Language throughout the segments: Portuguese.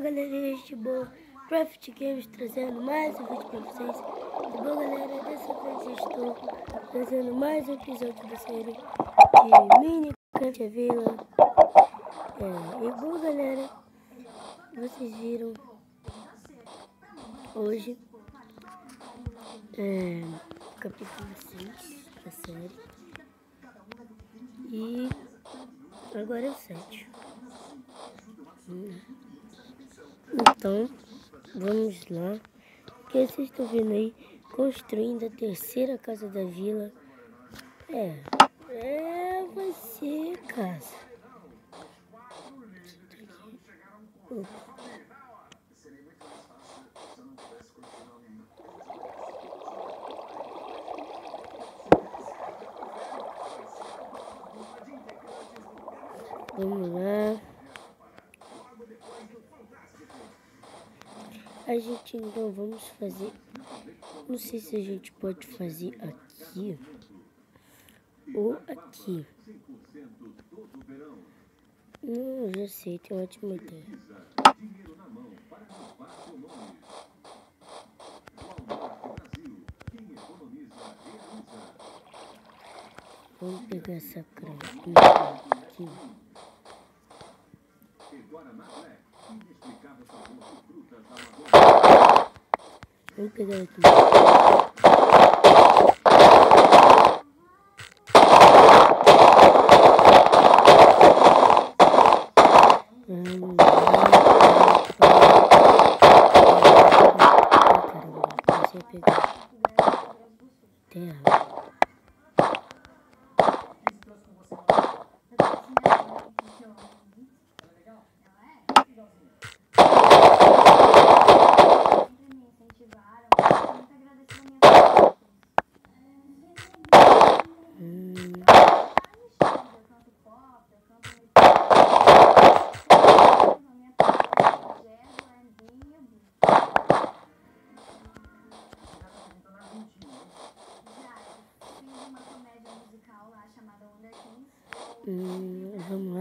galerinha, gente boa, Craft Games trazendo mais um vídeo pra vocês. E bom galera, dessa vez estou trazendo mais um episódio da série de Minecraft Vila. E bom galera, vocês viram hoje capítulo 6 da série. E agora é o 7. Então, vamos lá. O que vocês estão vendo aí? Construindo a terceira casa da vila. Vai ser casa. Vamos lá. A gente então vamos fazer. Não sei se a gente pode fazer aqui ou aqui. Não, já sei, tem uma ótima ideia. Vamos pegar essa cravinha aqui. Vamos pegar aqui. Caramba, você pegar terra.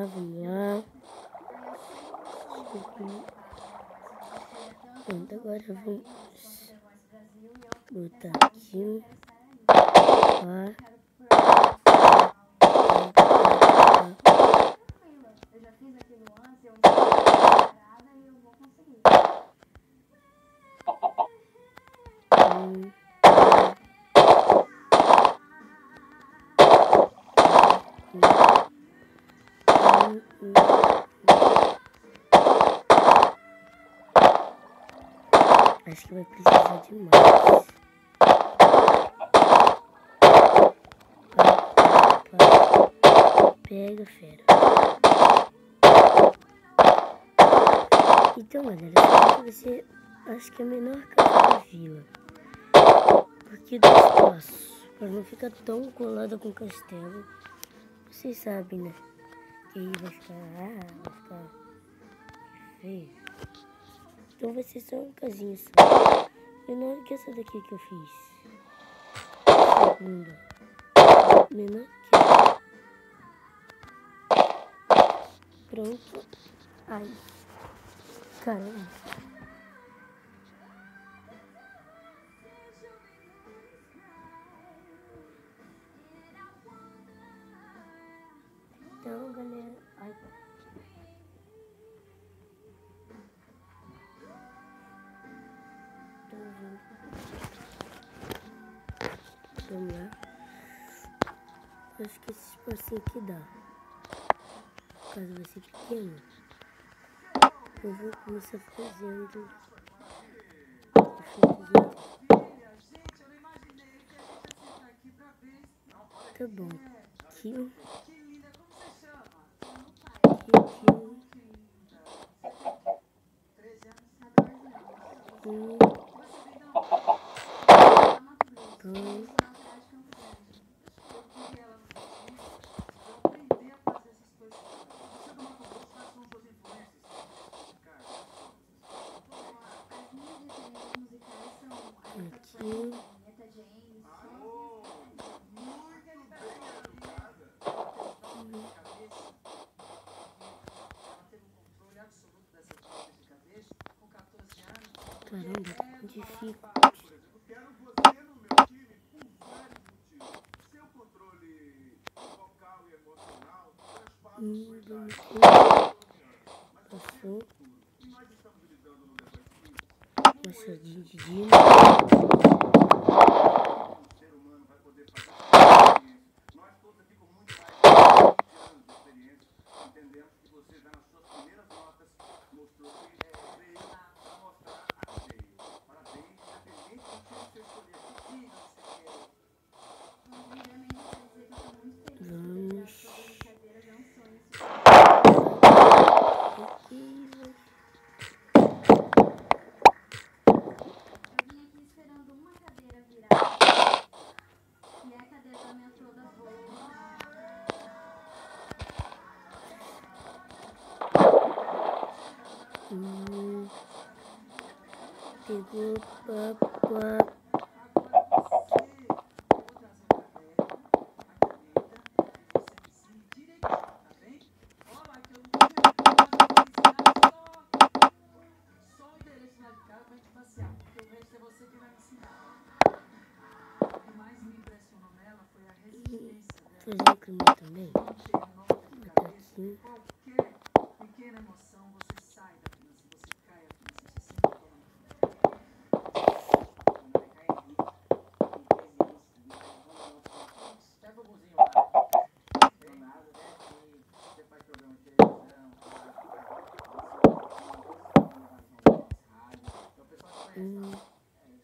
Vamos lá. Pronto, agora vamos botar aqui. Lá. Eu já fiz aquilo antes, eu estou preparada e eu vou conseguir. Acho que vai precisar de mais. Pega, fera. Então, galera, essa vai ser, acho que a menor casa da vila. Porque dá espaço, para não ficar tão colada com o castelo. Vocês sabem, né? Que aí vai ficar feio. Então vai ser só uma casinha só. Menor que essa daqui que eu fiz. Segunda. Menor que essa. Pronto. Ai. Caramba. Então, galera. Ai. Vamos lá. Acho que esse espacinho aqui dá. Caso vai ser pequeno, eu vou começar fazendo. Tá bom. Aqui. Caramba, tá muito difícil. Passou. Machadinho de Dino. Pegou, papá. Fazer o clima também. Botar aqui. Pequena emoção, você sai da criança, você cai a criança, você se pega o buzinho lá, Leonardo, né? Você faz programa de televisão, rádio. Então o pessoal te conhece.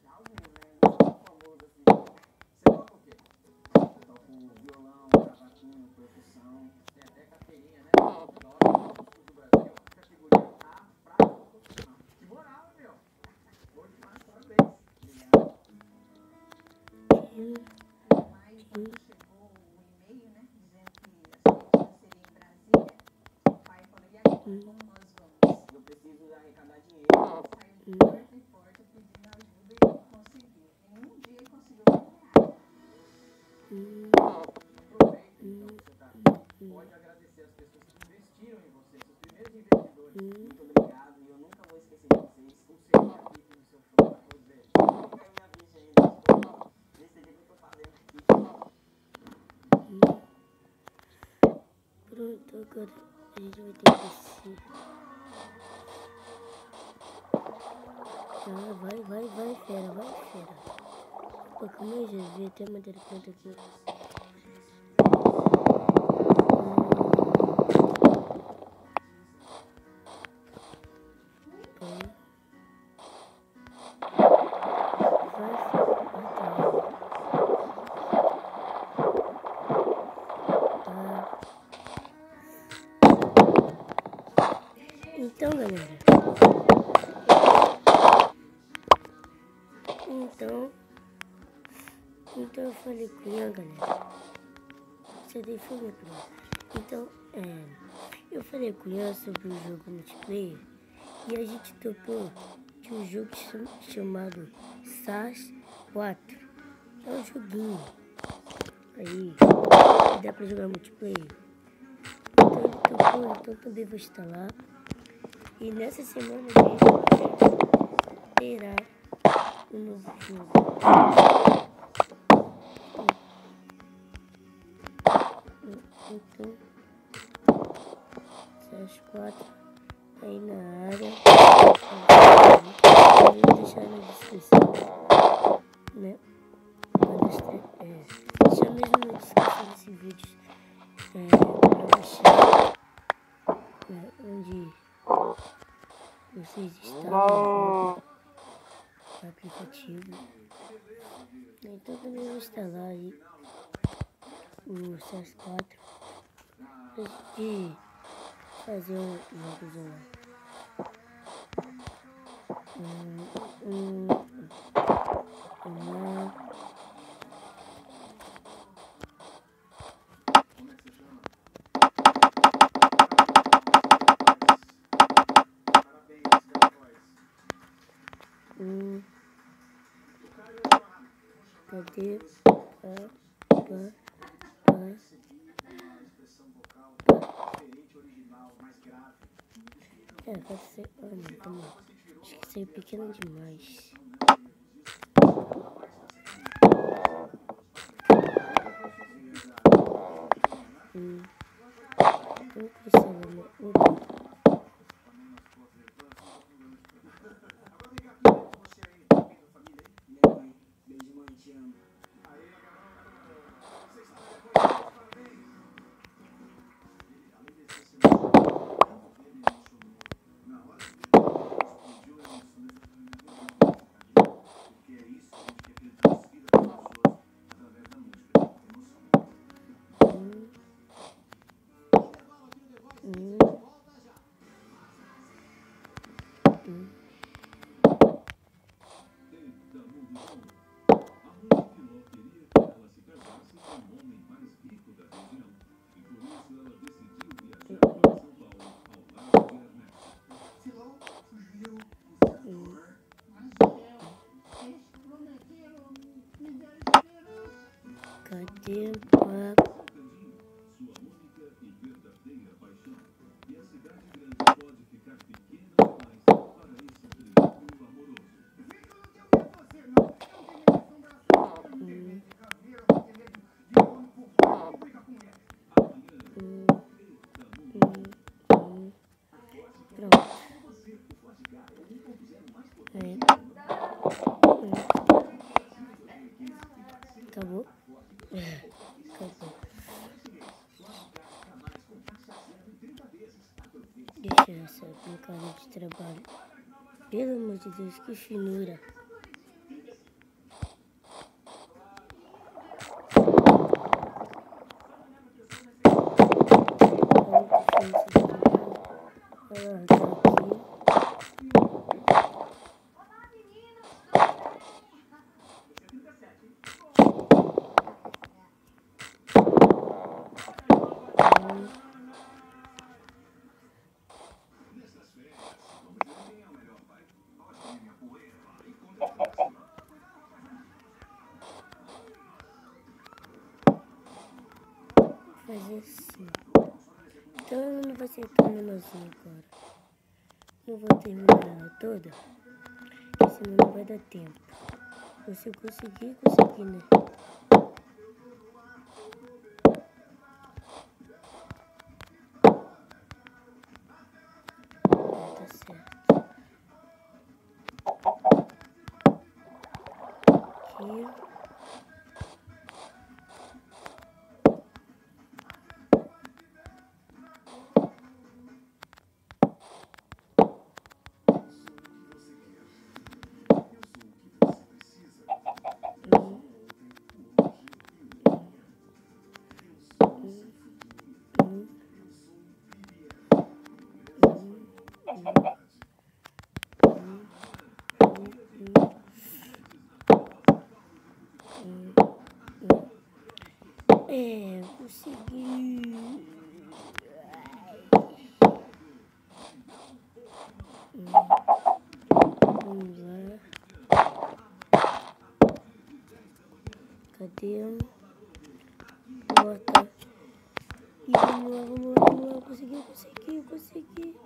Alguns, né? Não são famosos assim. Você toca o quê? Eu toco violão, cavaquinho, percussão, tem até carteirinha, né? Do Brasil, categoria A, prata ou profissional. Que moral, meu! Bom demais, parabéns. Obrigado. Em maio, quando chegou o e-mail, né, dizendo que a sua seria em Brasília, o pai falou, e agora, como nós vamos? Eu preciso arrecadar dinheiro. Saiu de porta em porta pedindo ajuda e conseguiu. Em um dia ele conseguiu R$ 1.000. Aproveita, então, você tá. Pode agradecer as pessoas que investiram em você, seus primeiros investidores. Muito obrigado, e eu nunca vou esquecer de vocês. Pulseirinha aqui no seu show, pra poder. Fica aí minha bicha ainda. Desse jeito que eu tô fazendo aqui. Pronto, agora a gente vai ter que descer. Ah, vai, fera, vai, fera. Pô, calma aí, já vi até madeira pronta aqui. Então, galera. Então eu falei com ela, galera. Você deixou ver pra mim. Então, eu falei com ela sobre o jogo multiplayer e a gente topou de um jogo chamado SAS 4. É um joguinho. Aí, dá pra jogar multiplayer. Então ele topou, então também vou instalar. E nessa semana mesmo terá um novo jogo. Então, essas 4 aí na área. Eu vou deixar na descrição, né? Deixa mesmo na descrição desse vídeo pra baixar, onde vocês instalam o aplicativo. Então também vou instalar aí o CS4 e fazer um jogo lá. Cadê? Pode ser. Vamos lá. Acho que saiu pequeno demais. Vamos crescer, mano. Cadê a... Acabou? Acabou. Deixa essa brincadeira de trabalho. Pelo amor de Deus, que finura. Fazer assim. Então não vai ser tão menorzinho agora. Não vou terminar ela toda, porque senão não vai dar tempo. Se eu conseguir, consegui, né? Tá certo. Aqui. Consegui. Vamos lá. Cadê? Bota. E vamos lá. Consegui. Eu consegui.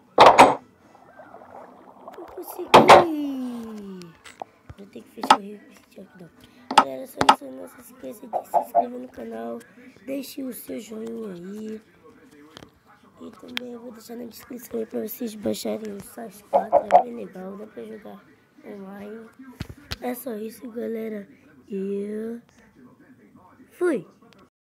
Eu tenho que fechar o repetir aqui, não. Galera, só isso. Não se esqueça de se inscrever no canal. Deixe o seu joinha aí. E também eu vou deixar na descrição aí pra vocês baixarem o SAS 4. É bem legal, dá pra jogar online. É só isso, galera. E fui!